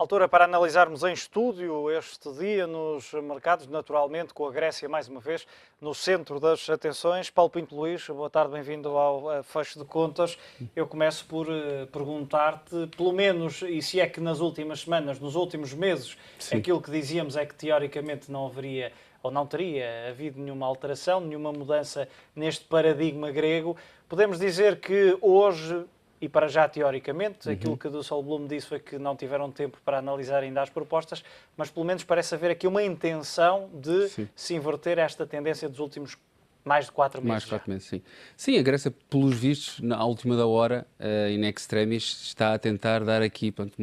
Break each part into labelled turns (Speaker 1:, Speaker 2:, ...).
Speaker 1: Altura para analisarmos em estúdio este dia nos mercados, naturalmente com a Grécia mais uma vez no centro das atenções. Paulo Pinto Luís, boa tarde, bem-vindo ao Fecho de Contas. Eu começo por perguntar-te, pelo menos, e se é que nas últimas semanas, nos últimos meses,
Speaker 2: Sim.
Speaker 1: aquilo que dizíamos é que teoricamente não haveria ou não teria havido nenhuma alteração, nenhuma mudança neste paradigma grego. Podemos dizer que hoje, e para já teoricamente, aquilo que o Solblum disse foi que não tiveram tempo para analisar ainda as propostas, mas pelo menos parece haver aqui uma intenção de se inverter esta tendência dos últimos mais de 4 meses.
Speaker 2: Mais de 4 meses, sim. Sim, a Grécia, pelos vistos, na última da hora, in extremis, está a tentar dar aqui, pronto,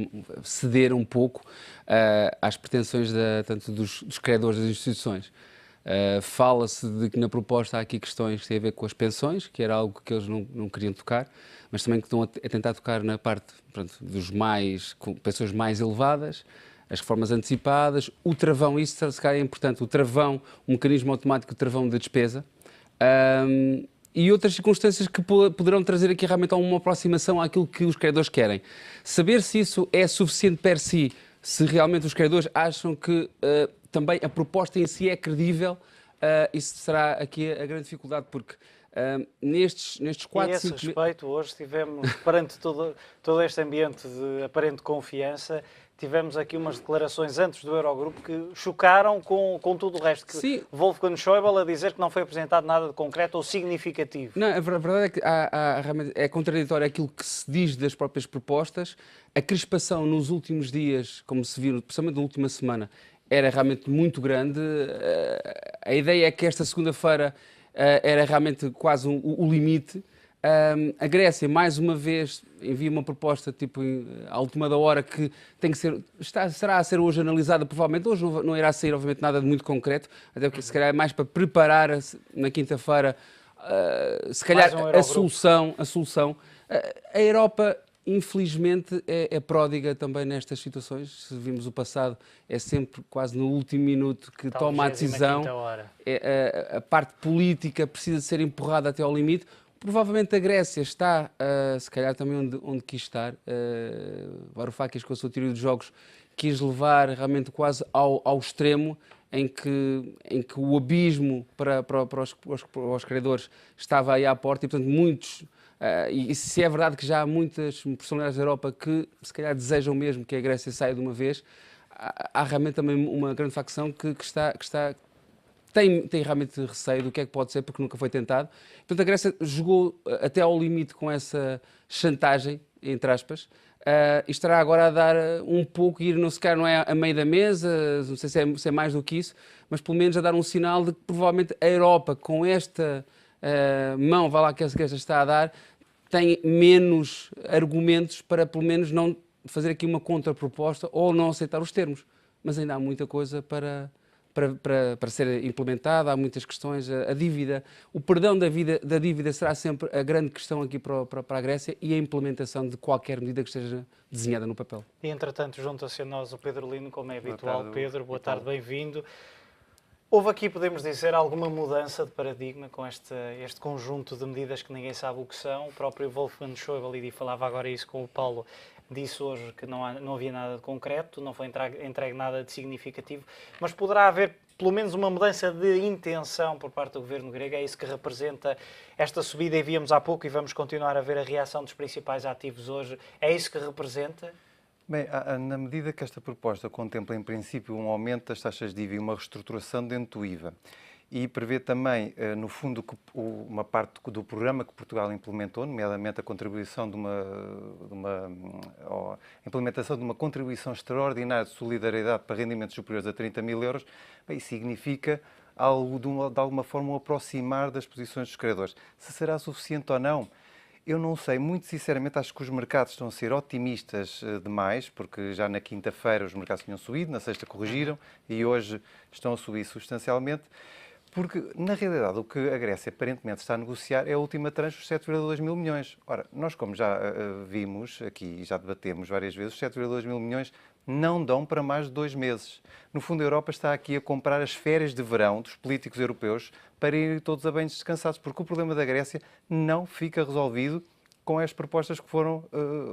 Speaker 2: ceder um pouco às pretensões tanto dos credores das instituições. Fala-se de que na proposta há aqui questões que têm a ver com as pensões, que era algo que eles não queriam tocar, mas também que estão a tentar tocar na parte, pronto, com pensões mais elevadas, as reformas antecipadas, o travão, isso se calhar é importante, o travão, o mecanismo automático de travão de despesa, e outras circunstâncias que poderão trazer aqui realmente uma aproximação àquilo que os credores querem. Saber se isso é suficiente per si, se realmente os credores acham que também a proposta em si é credível, isso será aqui a grande dificuldade, porque nestes 4, 5 meses...
Speaker 1: E a esse respeito, hoje tivemos, perante todo este ambiente de aparente confiança, tivemos aqui umas declarações antes do Eurogrupo que chocaram com tudo o resto. Que Wolfgang Schäuble a dizer que não foi apresentado nada de concreto ou significativo.
Speaker 2: Não, a verdade é que realmente é contraditório aquilo que se diz das próprias propostas. A crispação nos últimos dias, como se viu, principalmente na última semana, era realmente muito grande. A ideia é que esta segunda-feira era realmente quase o limite. A Grécia, mais uma vez, envia uma proposta tipo à última da hora que tem que ser, será a ser hoje analisada, provavelmente. Hoje não irá sair, obviamente, nada de muito concreto, até porque se calhar é mais para preparar na quinta-feira, se calhar, a solução. A Europa, infelizmente, é pródiga também nestas situações. Se vimos o passado, é sempre quase no último minuto que toma a decisão. A parte política precisa de ser empurrada até ao limite. Provavelmente a Grécia está, se calhar, também onde quis estar. Varoufakis, com a sua teoria dos jogos, quis levar realmente quase ao extremo, em que o abismo para os credores estava aí à porta e, portanto, muitos... e se é verdade que já há muitas personalidades da Europa que, se calhar, desejam mesmo que a Grécia saia de uma vez, há realmente também uma grande facção que tem realmente receio do que é que pode ser, porque nunca foi tentado. Portanto, a Grécia jogou até ao limite com essa chantagem, entre aspas, e estará agora a dar um pouco, ir não é a meio da mesa, não sei se é mais do que isso, mas pelo menos a dar um sinal de que provavelmente a Europa, com esta mão, vá lá que esta está a dar, tem menos argumentos para pelo menos não fazer aqui uma contraproposta ou não aceitar os termos. Mas ainda há muita coisa para ser implementada, há muitas questões. A dívida, o perdão da dívida será sempre a grande questão aqui para a Grécia e a implementação de qualquer medida que esteja desenhada no papel.
Speaker 1: E, entretanto, junta-se a nós o Pedro Lino, como é habitual. Pedro, boa tarde, bem-vindo. Houve aqui, podemos dizer, alguma mudança de paradigma com este conjunto de medidas que ninguém sabe o que são. O próprio Wolfgang Schäuble, e falava agora isso com o Paulo, disse hoje que não havia nada de concreto, não foi entregue nada de significativo, mas poderá haver pelo menos uma mudança de intenção por parte do governo grego. É isso que representa esta subida, e víamos há pouco, e vamos continuar a ver a reação dos principais ativos hoje. É isso que representa?
Speaker 3: Bem, na medida que esta proposta contempla, em princípio, um aumento das taxas de IVA e uma reestruturação dentro do IVA, e prevê também, no fundo, uma parte do programa que Portugal implementou, nomeadamente a contribuição implementação de uma contribuição extraordinária de solidariedade para rendimentos superiores a 30 mil euros, bem, significa algo, de alguma forma, aproximar das posições dos credores. Se será suficiente ou não, eu não sei. Muito sinceramente, acho que os mercados estão a ser otimistas demais, porque já na quinta-feira os mercados tinham subido, na sexta corrigiram e hoje estão a subir substancialmente. Porque, na realidade, o que a Grécia aparentemente está a negociar é a última tranche, os 7,2 mil milhões. Ora, nós, como já vimos aqui e já debatemos várias vezes, os 7,2 mil milhões não dão para mais de 2 meses. No fundo, a Europa está aqui a comprar as férias de verão dos políticos europeus para irem todos a bem descansados, porque o problema da Grécia não fica resolvido com as propostas que foram,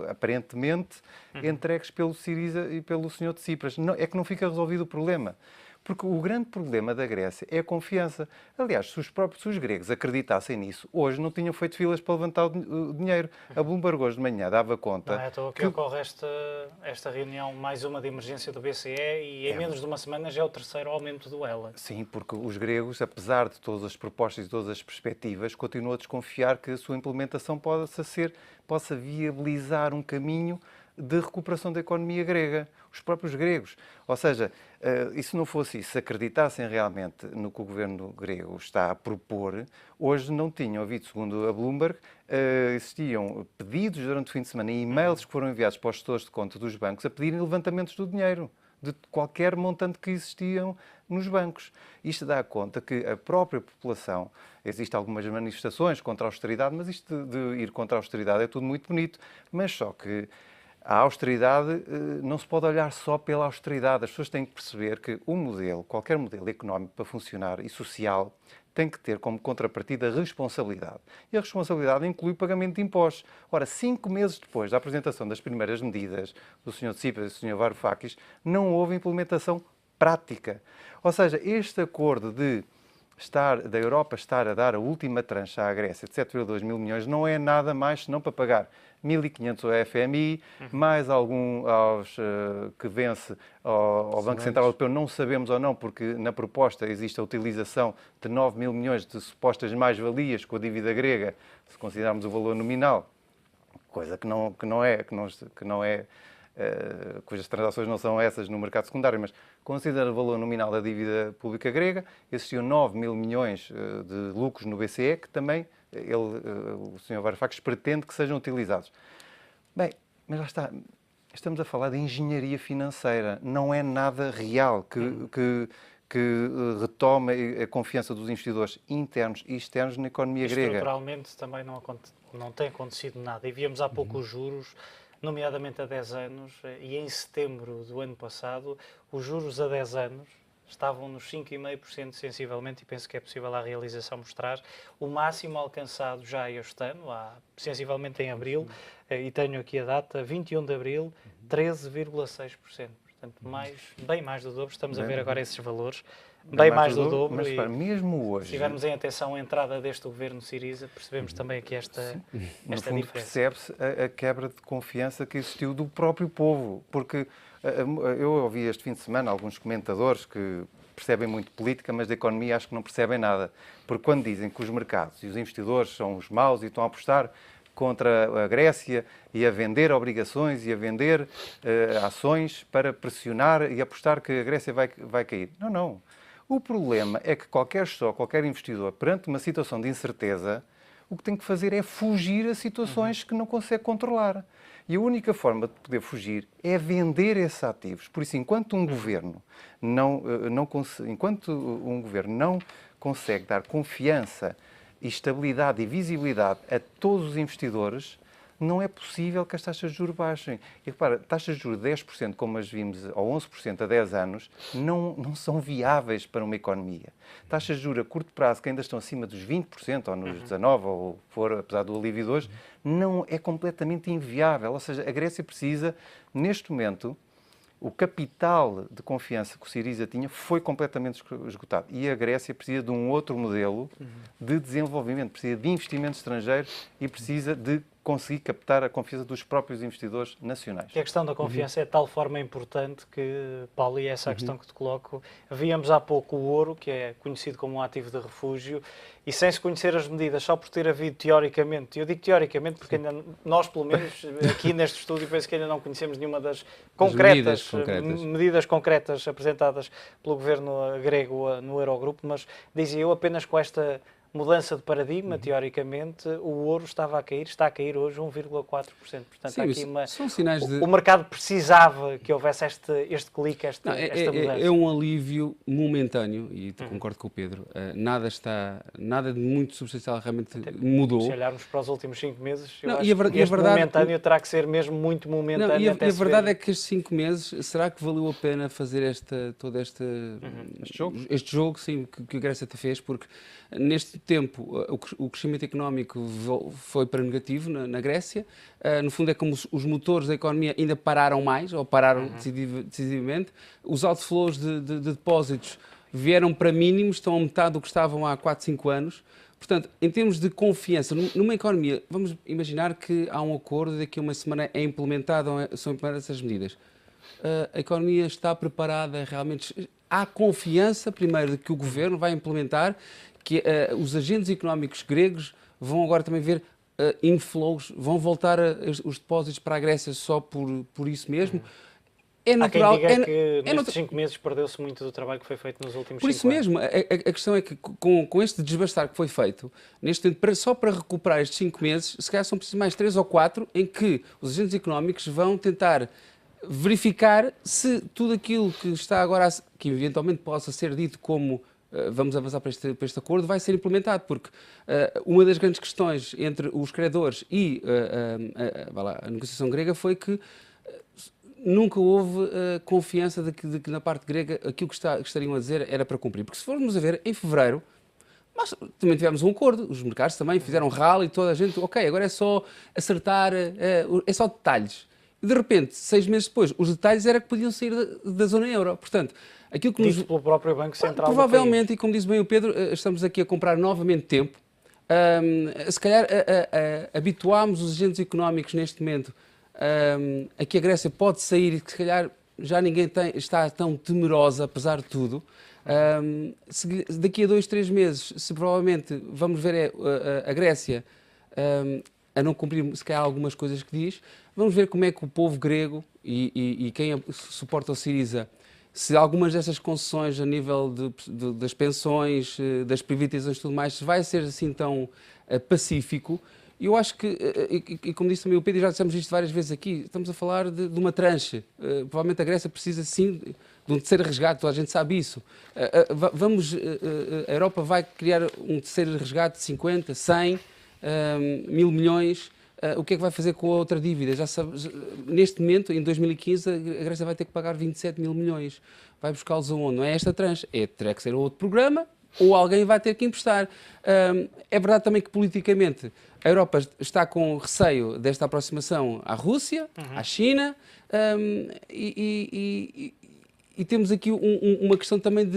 Speaker 3: aparentemente, entregues pelo Syriza e pelo Sr. Tsipras. Não, é que não fica resolvido o problema. Porque o grande problema da Grécia é a confiança. Aliás, se os gregos acreditassem nisso, hoje não tinham feito filas para levantar o dinheiro. A Bloomberg hoje de manhã dava conta...
Speaker 1: Não é à toa que ocorre esta reunião, mais uma de emergência do BCE, e em menos de uma semana já é o terceiro aumento do ELA.
Speaker 3: Sim, porque os gregos, apesar de todas as propostas e todas as perspectivas, continuam a desconfiar que a sua implementação possa viabilizar um caminho de recuperação da economia grega, os próprios gregos. Ou seja, e se não fosse isso, se acreditassem realmente no que o governo grego está a propor, hoje não tinham havido, segundo a Bloomberg, existiam pedidos durante o fim de semana e e-mails que foram enviados para os gestores de conta dos bancos a pedirem levantamentos do dinheiro, de qualquer montante que existiam nos bancos. Isto dá conta que a própria população, existem algumas manifestações contra a austeridade, mas isto de ir contra a austeridade é tudo muito bonito, mas só que a austeridade não se pode olhar só pela austeridade. As pessoas têm que perceber que o modelo, qualquer modelo económico para funcionar e social, tem que ter como contrapartida a responsabilidade. E a responsabilidade inclui o pagamento de impostos. Ora, 5 meses depois da apresentação das primeiras medidas do Sr. Tsipras e do Sr. Varoufakis, não houve implementação prática. Ou seja, este acordo da Europa estar a dar a última tranche à Grécia de 7,2 mil milhões não é nada mais senão para pagar 1.500 ao FMI, mais algum que vence ao Banco Central Europeu, não sabemos ou não, porque na proposta existe a utilização de 9 mil milhões de supostas mais-valias com a dívida grega, se considerarmos o valor nominal, coisa cujas transações não são essas no mercado secundário, mas considera o valor nominal da dívida pública grega, existiam 9 mil milhões de lucros no BCE, que também o Sr. Varoufakis pretende que sejam utilizados. Bem, mas lá está, estamos a falar de engenharia financeira, não é nada real que retome a confiança dos investidores internos e externos na economia grega.
Speaker 1: Estruturalmente também não tem acontecido nada, e víamos há pouco os juros, nomeadamente a 10 anos, e em setembro do ano passado, os juros a 10 anos estavam nos 5,5% sensivelmente, e penso que é possível a realização mostrar o máximo alcançado já este ano, sensivelmente em abril, e tenho aqui a data, 21 de abril, 13,6%. Portanto, bem mais do dobro, estamos a ver agora esses valores, bem mais do dobro.
Speaker 3: Mas mesmo hoje,
Speaker 1: se tivermos em atenção a entrada deste governo Syriza, percebemos também aqui esta
Speaker 3: no fundo,
Speaker 1: diferença.
Speaker 3: percebe-se a quebra de confiança que existiu do próprio povo, porque eu ouvi este fim de semana alguns comentadores que percebem muito política, mas da economia acho que não percebem nada, porque quando dizem que os mercados e os investidores são os maus e estão a apostar contra a Grécia e a vender obrigações e a vender ações para pressionar e apostar que a Grécia vai cair. Não. O problema é que qualquer investidor, perante uma situação de incerteza, o que tem que fazer é fugir a situações que não consegue controlar. E a única forma de poder fugir é vender esses ativos. Por isso, enquanto um governo não consegue dar confiança, estabilidade e visibilidade a todos os investidores, não é possível que as taxas de juros baixem. E repara, taxas de juros de 10%, como as vimos, ou 11% a 10 anos, não são viáveis para uma economia. Taxas de juros a curto prazo, que ainda estão acima dos 20%, ou nos 19%, ou for, apesar do alívio de hoje, não é completamente inviável. Ou seja, a Grécia precisa, neste momento, o capital de confiança que o Syriza tinha foi completamente esgotado. E a Grécia precisa de um outro modelo de desenvolvimento, precisa de investimento estrangeiro e precisa de conseguir captar a confiança dos próprios investidores nacionais.
Speaker 1: E a questão da confiança é de tal forma importante que, Paulo, e essa é a questão que te coloco, víamos há pouco o ouro, que é conhecido como um ativo de refúgio, e sem se conhecer as medidas, só por ter havido teoricamente, eu digo teoricamente porque ainda nós, pelo menos, aqui neste estúdio, penso que ainda não conhecemos nenhuma das medidas concretas apresentadas pelo governo grego no Eurogrupo, mas dizia eu apenas com esta mudança de paradigma, teoricamente, o ouro está a cair hoje 1,4%. Portanto,
Speaker 2: sim,
Speaker 1: há aqui
Speaker 2: são sinais de...
Speaker 1: O mercado precisava que houvesse este clique, esta mudança.
Speaker 2: É um alívio momentâneo, e concordo com o Pedro. Nada de muito substancial realmente mudou.
Speaker 1: Se olharmos para os últimos 5 meses,
Speaker 2: momentâneo
Speaker 1: terá que ser mesmo muito momentâneo.
Speaker 2: A verdade é que estes 5 meses, será que valeu a pena fazer todo este jogo sim, que a Grécia te fez? Porque neste muito tempo o crescimento económico foi para negativo na Grécia. No fundo é como os motores da economia ainda pararam mais, ou pararam decisivamente. Os outflows de depósitos vieram para mínimos, estão a metade do que estavam há 4, 5 anos. Portanto, em termos de confiança, numa economia, vamos imaginar que há um acordo e daqui a uma semana são implementadas essas medidas. A economia está preparada realmente? Há confiança, primeiro, de que o governo vai implementar, que os agentes económicos gregos vão agora também ver inflows, vão voltar os depósitos para a Grécia só por isso mesmo.
Speaker 1: É natural. Há quem diga que nestes 5 meses perdeu-se muito do trabalho que foi feito nos últimos 5 anos.
Speaker 2: Por isso mesmo, a questão é que com este desbastar que foi feito, neste momento, só para recuperar estes 5 meses, se calhar são precisos mais 3 ou 4, em que os agentes económicos vão tentar verificar se tudo aquilo que está agora, que eventualmente possa ser dito como vamos avançar para este acordo, vai ser implementado, porque uma das grandes questões entre os credores e a negociação grega foi que nunca houve confiança de que na parte grega aquilo que estariam a dizer era para cumprir. Porque se formos a ver, em fevereiro, nós também tivemos um acordo, os mercados também fizeram rally e toda a gente, ok, agora é só acertar, é só detalhes. E de repente, 6 meses depois, os detalhes era que podiam sair da zona euro. Portanto, aquilo que
Speaker 1: dito pelo próprio Banco Central
Speaker 2: provavelmente,
Speaker 1: do país.
Speaker 2: E como diz bem o Pedro, estamos aqui a comprar novamente tempo. Se calhar habituámos os agentes económicos neste momento a que a Grécia pode sair e que se calhar já ninguém está tão temerosa, apesar de tudo. Daqui a 2, 3 meses, se provavelmente vamos ver a Grécia a não cumprir, se calhar, algumas coisas que diz, vamos ver como é que o povo grego e quem suporta o Syriza, se algumas dessas concessões a nível das pensões, das privatizações e tudo mais, vai ser assim tão pacífico. Eu acho que, e como disse também o Pedro, já dissemos isto várias vezes aqui, estamos a falar de uma tranche. Provavelmente a Grécia precisa, sim, de um terceiro resgate, toda a gente sabe isso. A Europa vai criar um terceiro resgate de 50, 100, 1000 milhões. O que é que vai fazer com a outra dívida? Já sabe, neste momento, em 2015, a Grécia vai ter que pagar 27 mil milhões. Vai buscá-los aonde? Não é esta tranche. Terá que ser outro programa ou alguém vai ter que emprestar. É verdade também que, politicamente, a Europa está com receio desta aproximação à Rússia, à China, e temos aqui uma questão também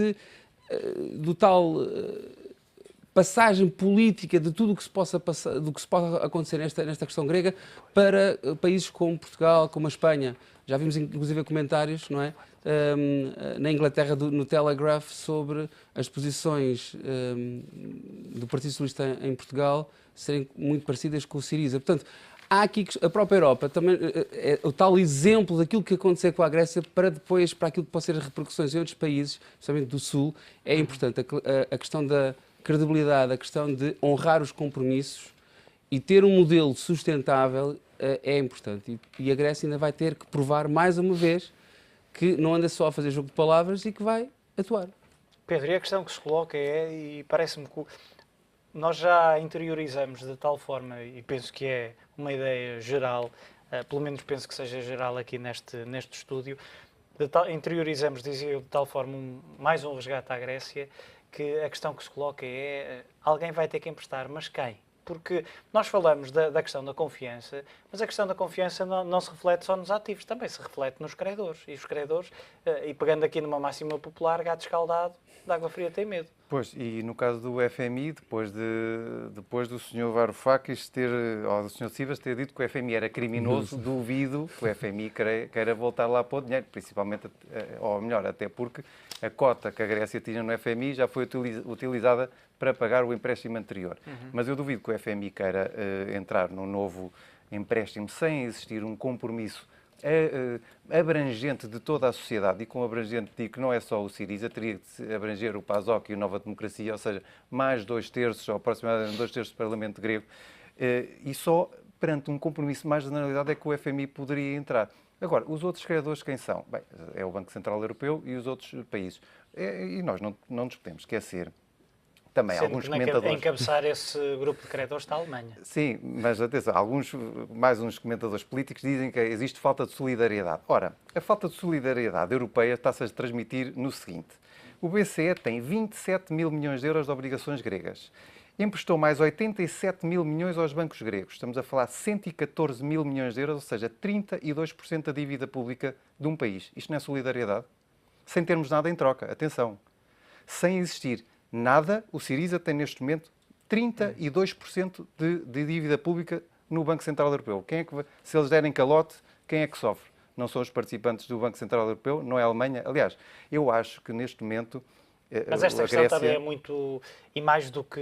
Speaker 2: do tal passagem política de tudo o que se possa passar, do que se pode acontecer nesta questão grega para países como Portugal, como a Espanha. Já vimos inclusive comentários, não é? Na Inglaterra, no Telegraph, sobre as posições do Partido Socialista em Portugal serem muito parecidas com o Syriza. Portanto, há aqui a própria Europa também é o tal exemplo daquilo que aconteceu com a Grécia para aquilo que pode ser as repercussões em outros países, especialmente do Sul. É importante a questão da credibilidade, a questão de honrar os compromissos e ter um modelo sustentável é importante. E a Grécia ainda vai ter que provar mais uma vez que não anda só a fazer jogo de palavras e que vai atuar.
Speaker 1: Pedro, e a questão que se coloca e parece-me que nós já interiorizamos de tal forma, e penso que é uma ideia geral, pelo menos penso que seja geral aqui neste estúdio, interiorizamos, dizia eu, de tal forma mais um resgate à Grécia, que a questão que se coloca é alguém vai ter que emprestar, mas quem? Porque nós falamos da questão da confiança, mas a questão da confiança não se reflete só nos ativos, também se reflete nos credores. E os credores, e pegando aqui numa máxima popular, gato escaldado, de água fria tem medo.
Speaker 3: Pois, e no caso do FMI, depois do Sr. Varoufakis ou do Sr. Sivas ter dito que o FMI era criminoso, duvido que o FMI queira voltar lá para o dinheiro, principalmente, ou melhor, até porque a cota que a Grécia tinha no FMI já foi utilizada para pagar o empréstimo anterior. Mas eu duvido que o FMI queira entrar num novo empréstimo sem existir um compromisso abrangente de toda a sociedade, e com abrangente digo que não é só o Syriza, teria de abranger o PASOK e o Nova Democracia, ou seja, mais 2/3 ou aproximadamente 2/3 do Parlamento grego, e só perante um compromisso mais de generalidade é que o FMI poderia entrar. Agora, os outros credores quem são? Bem, é o Banco Central Europeu e os outros países. E nós não nos podemos esquecer. Também
Speaker 1: sendo
Speaker 3: alguns
Speaker 1: que
Speaker 3: comentadores.
Speaker 1: encabeçar esse grupo de credores está a Alemanha.
Speaker 3: Sim, mas atenção, mais uns comentadores políticos dizem que existe falta de solidariedade. Ora, a falta de solidariedade europeia está-se a transmitir no seguinte: o BCE tem 27 mil milhões de euros de obrigações gregas emprestou mais 87 mil milhões aos bancos gregos. Estamos a falar de 114 mil milhões de euros, ou seja, 32% da dívida pública de um país. Isto não é solidariedade? Sem termos nada em troca. Atenção. Sem existir nada, o Syriza tem neste momento 32% de dívida pública no Banco Central Europeu. Quem é que, se eles derem calote, quem é que sofre? Não são os participantes do Banco Central Europeu, não é a Alemanha. Aliás, eu acho que neste momento
Speaker 1: mas esta
Speaker 3: a
Speaker 1: questão
Speaker 3: Grécia...
Speaker 1: também é muito, e mais do que,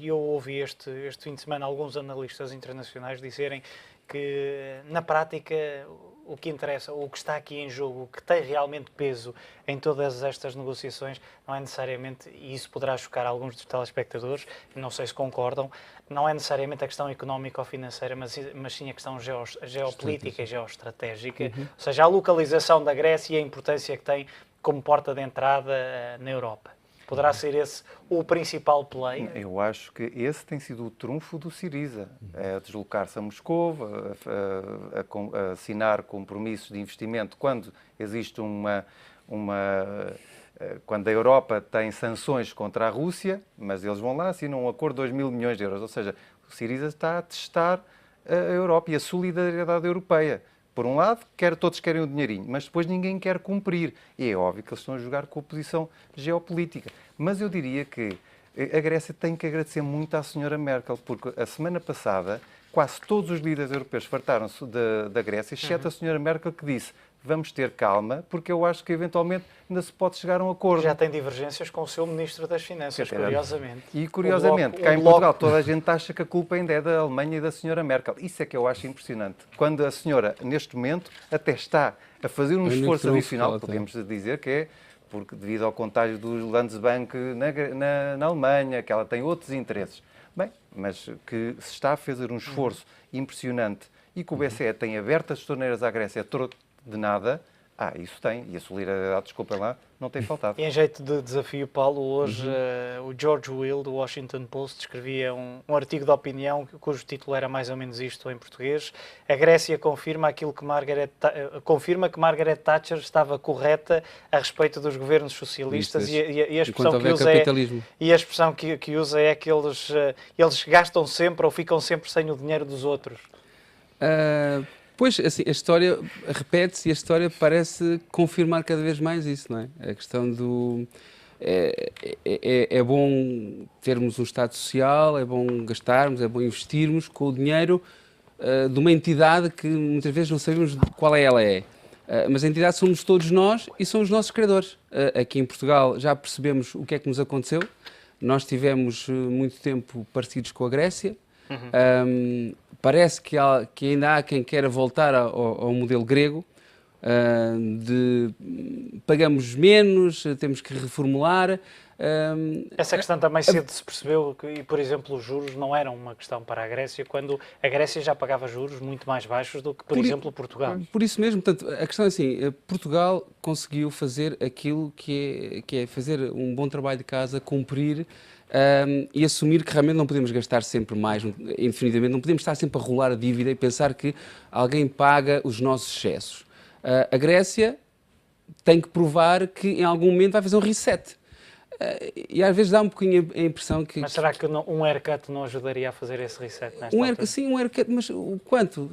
Speaker 1: e eu ouvi este fim de semana alguns analistas internacionais dizerem que na prática o que interessa, o que está aqui em jogo, o que tem realmente peso em todas estas negociações, não é necessariamente, e isso poderá chocar alguns dos telespectadores, não sei se concordam, não é necessariamente a questão económica ou financeira, mas sim a questão geopolítica e geoestratégica, ou seja, a localização da Grécia e a importância que tem como porta de entrada na Europa. Poderá ser esse o principal player?
Speaker 3: Eu acho que esse tem sido o trunfo do Syriza. É deslocar-se a Moscou, a assinar compromissos de investimento quando existe quando a Europa tem sanções contra a Rússia, mas eles vão lá, assinam um acordo de 2 mil milhões de euros. Ou seja, o Syriza está a testar a Europa e a solidariedade europeia. Por um lado, todos querem o dinheirinho, mas depois ninguém quer cumprir. E é óbvio que eles estão a jogar com a posição geopolítica. Mas eu diria que a Grécia tem que agradecer muito à senhora Merkel, porque a semana passada quase todos os líderes europeus fartaram-se da Grécia, exceto a senhora Merkel, que disse: vamos ter calma, porque eu acho que eventualmente ainda se pode chegar a um acordo.
Speaker 1: Já tem divergências com o seu Ministro das Finanças, curiosamente.
Speaker 3: E curiosamente, cá em Portugal, toda a gente acha que a culpa ainda é da Alemanha e da senhora Merkel. Isso é que eu acho impressionante. Quando a senhora, neste momento, até está a fazer um esforço adicional, podemos dizer que é porque devido ao contágio do Landesbank na Alemanha, que ela tem outros interesses. Bem, mas que se está a fazer um esforço impressionante e que o BCE tem aberto as torneiras à Grécia de nada, isso tem. E a solidariedade, desculpem lá, não tem faltado.
Speaker 1: E em jeito de desafio, Paulo, hoje o George Will, do Washington Post, escrevia um artigo de opinião cujo título era mais ou menos isto em português. A Grécia confirma aquilo que confirma que Margaret Thatcher estava correta a respeito dos governos socialistas e a expressão que usa é que eles gastam sempre ou ficam sempre sem o dinheiro dos outros.
Speaker 2: Pois, assim, a história repete-se e a história parece confirmar cada vez mais isso, não é? A questão do... É bom termos um Estado social, é bom gastarmos, é bom investirmos com o dinheiro de uma entidade que muitas vezes não sabemos qual ela é. Mas a entidade somos todos nós e são os nossos credores. Aqui em Portugal já percebemos o que é que nos aconteceu. Nós tivemos muito tempo parecidos com a Grécia. Parece que ainda há quem queira voltar ao modelo grego, de pagamos menos, temos que reformular.
Speaker 1: Essa questão também cedo se percebeu que, por exemplo, os juros não eram uma questão para a Grécia, quando a Grécia já pagava juros muito mais baixos do que, por exemplo, Portugal.
Speaker 2: Por isso mesmo, portanto, a questão é assim, Portugal conseguiu fazer aquilo que é fazer um bom trabalho de casa, cumprir e assumir que realmente não podemos gastar sempre mais, indefinidamente, não podemos estar sempre a rolar a dívida e pensar que alguém paga os nossos excessos. A Grécia tem que provar que em algum momento vai fazer um reset. E às vezes dá um pouquinho a impressão que...
Speaker 1: Mas será que um haircut não ajudaria a fazer esse reset nesta altura?
Speaker 2: Sim, um haircut, mas o quanto?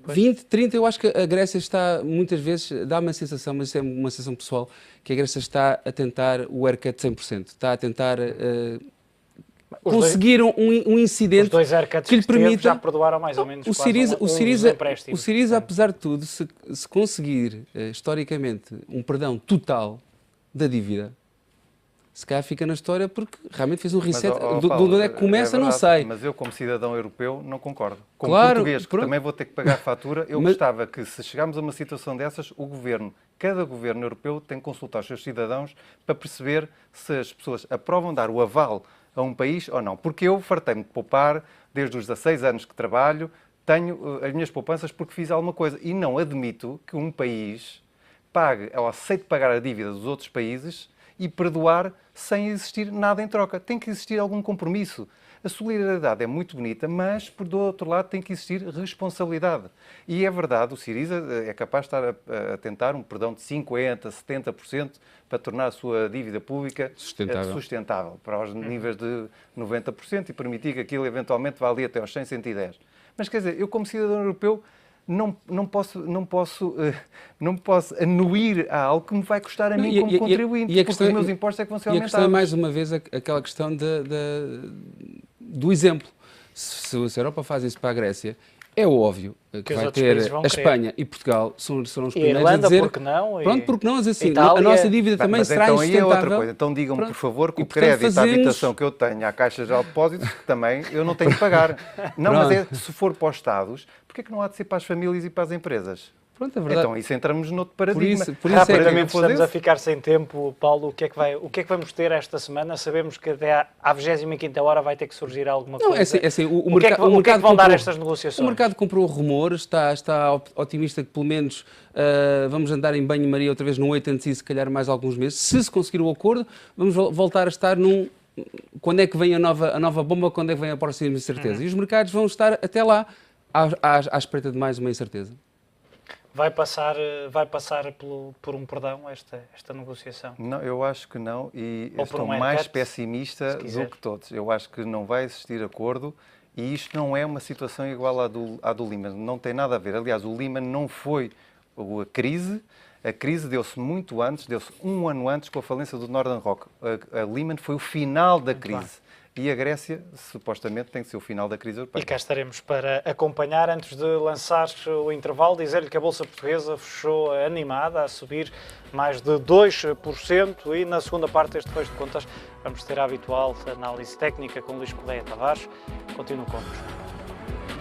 Speaker 2: 20, 30, eu acho que a Grécia está, muitas vezes, dá uma sensação, mas é uma sensação pessoal, que a Grécia está a tentar o haircut 100%. Está a tentar conseguir um incidente
Speaker 1: os dois haircuts
Speaker 2: que lhe permita...
Speaker 1: já perdoaram mais ou menos
Speaker 2: o Syriza, apesar de tudo, se conseguir, historicamente, um perdão total da dívida, se calhar fica na história porque realmente fez um reset. De onde é que começa, não sei.
Speaker 3: Mas eu, como cidadão europeu, não concordo. Como
Speaker 2: claro,
Speaker 3: português, que também vou ter que pagar a fatura, eu gostava que, se chegarmos a uma situação dessas, cada governo europeu tem que consultar os seus cidadãos para perceber se as pessoas aprovam dar o aval a um país ou não. Porque eu fartei-me de poupar, desde os 16 anos que trabalho, tenho as minhas poupanças porque fiz alguma coisa. E não admito que um país pague, ou aceite pagar a dívida dos outros países e perdoar sem existir nada em troca. Tem que existir algum compromisso. A solidariedade é muito bonita, mas, por do outro lado, tem que existir responsabilidade. E é verdade, o Syriza é capaz de estar a tentar um perdão de 50%, 70% para tornar a sua dívida pública sustentável para os níveis de 90% e permitir que aquilo eventualmente vá ali até aos 100, 110. Mas, quer dizer, eu como cidadão europeu não posso anuir a algo que me vai custar a mim como contribuinte, porque os meus impostos é que vão ser aumentados.
Speaker 2: E a questão é, mais uma vez, aquela questão do exemplo. Se a Europa faz isso para a Grécia, é óbvio que vai ter a Espanha e Portugal serão os primeiros
Speaker 1: Irlanda,
Speaker 2: a dizer...
Speaker 1: porque não?
Speaker 2: Pronto, porque não, mas assim,
Speaker 1: Itália...
Speaker 2: a nossa dívida também será
Speaker 3: então
Speaker 2: insustentável.
Speaker 3: Aí é outra coisa. Então digam-me, por favor, que o crédito à habitação que eu tenho à Caixa Geral de Depósitos, que também eu não tenho que pagar. Não, mas se for para os Estados, porquê é que não há de ser para as famílias e para as empresas?
Speaker 2: Pronto, é verdade.
Speaker 3: Então, isso entramos noutro paradigma.
Speaker 1: Por isso rapidamente estamos a ficar sem tempo, Paulo. O que é que vamos ter esta semana? Sabemos que até à 25ª hora vai ter que surgir alguma coisa.
Speaker 2: É assim, o
Speaker 1: mercado que vão dar estas negociações?
Speaker 2: O mercado comprou rumores, está otimista que pelo menos vamos andar em banho-maria outra vez no wait and see, se calhar mais alguns meses. Se conseguir o acordo, vamos voltar a estar num... Quando é que vem a nova bomba, quando é que vem a próxima incerteza? E os mercados vão estar até lá à espreita de mais uma incerteza.
Speaker 1: Vai passar por um perdão esta negociação?
Speaker 3: Não, eu acho que não, e
Speaker 1: eu
Speaker 3: estou mais pessimista do que todos. Eu acho que não vai existir acordo e isto não é uma situação igual à do Lehman, não tem nada a ver. Aliás, o Lehman não foi a crise deu-se muito antes, deu-se um ano antes com a falência do Northern Rock. A Lehman foi o final da crise. E a Grécia, supostamente, tem que ser o final da crise europeia.
Speaker 1: E cá estaremos para acompanhar. Antes de lançar o intervalo, dizer-lhe que a Bolsa Portuguesa fechou animada, a subir mais de 2%. E na segunda parte deste fecho de contas vamos ter a habitual análise técnica com Luís Correia Tavares. Continue connosco.